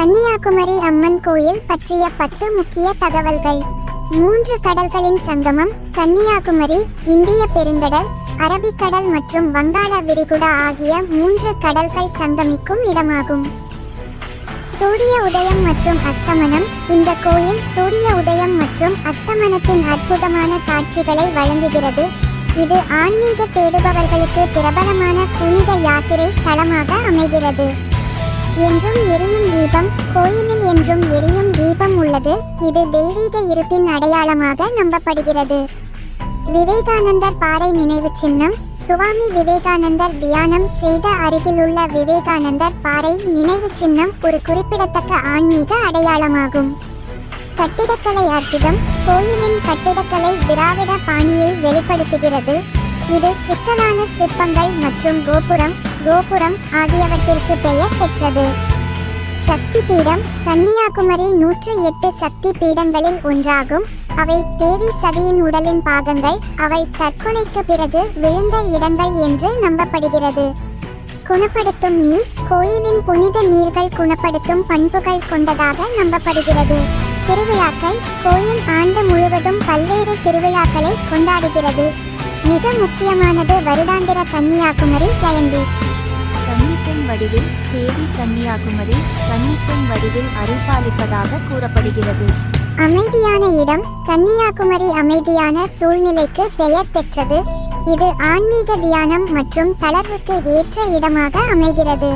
கன்னியாகுமரி அம்மன் கோயில் பற்றிய 10 முக்கிய தகவல்கள். 3 கடல்களின் சங்கமம். கன்னியாகுமரி இந்திய பெருங்கடல், அரபிக்கடல் மற்றும் வங்காள விரிகுடா ஆகிய 3 கடல்கள் சங்கமிக்கும் இடமாகும். சூரிய உதயம் மற்றும் அஸ்தமனம். இந்த கோயில் சூரிய உதயம் மற்றும் அஸ்தமனத்தின் அற்புதமான காட்சிகளை வழங்குகிறது. இது ஆன்மீக தேடுபவர்களுக்கு பிரபலமான புனித யாத்திரை தலமாக அமைகிறது. என்றும் எரியும் தீபம். கோயிலில் என்றும் எரியும் தீபம் உள்ளது. இது தெய்வீக இருப்பின் அடையாளமாக நம்பப்படுகிறது. விவேகானந்தர் பாறை நினைவு சின்னம். சுவாமி விவேகானந்தர் தியானம் செய்த அருகிலுள்ள விவேகானந்தர் பாறை நினைவு சின்னம் ஒரு குறிப்பிடத்தக்க ஆன்மீக அடையாளமாகும். கட்டிடக்கலை அற்புதம். கோயிலின் கட்டிடக்கலை திராவிட பாணியை வெளிப்படுத்துகிறது. இது சிக்கலான சிற்பங்கள் மற்றும் கோபுரம் ஆகியவற்றிற்கு பெயர் பெற்றது. சக்தி பீடம். கன்னியாகுமரி 108 சக்தி பீடங்களில் ஒன்றாகும். அவை தேவி சதியின் உடலின் பாகங்கள். அவை தற்கொலைக்கு பிறகு விழுந்த இடங்கள் என்று நம்பப்படுகிறது. குணப்படுத்தும் நீர். கோயிலின் புனித நீர்கள் குணப்படுத்தும் பண்புகள் கொண்டதாக நம்பப்படுகிறது. திருவிழாக்கள். கோயில் ஆண்டு முழுவதும் பல்வேறு திருவிழாக்களை கொண்டாடுகிறது. மிக முக்கியமானது வருடாந்திர கன்னியாகுமரி ஜெயந்தி. கன்னிப்பெண் வடிவில் தேவி கன்னியாகுமரி கன்னிப்பெண் வடிவில் அருள்பாலிப்பதாக கூறப்படுகிறது. அமைதியான இடம். கன்னியாகுமரி அமைதியான சூழ்நிலைக்கு பெயர் பெற்றது. இது ஆன்மீக தியானம் மற்றும் தளர்வுக்கு ஏற்ற இடமாக அமைகிறது.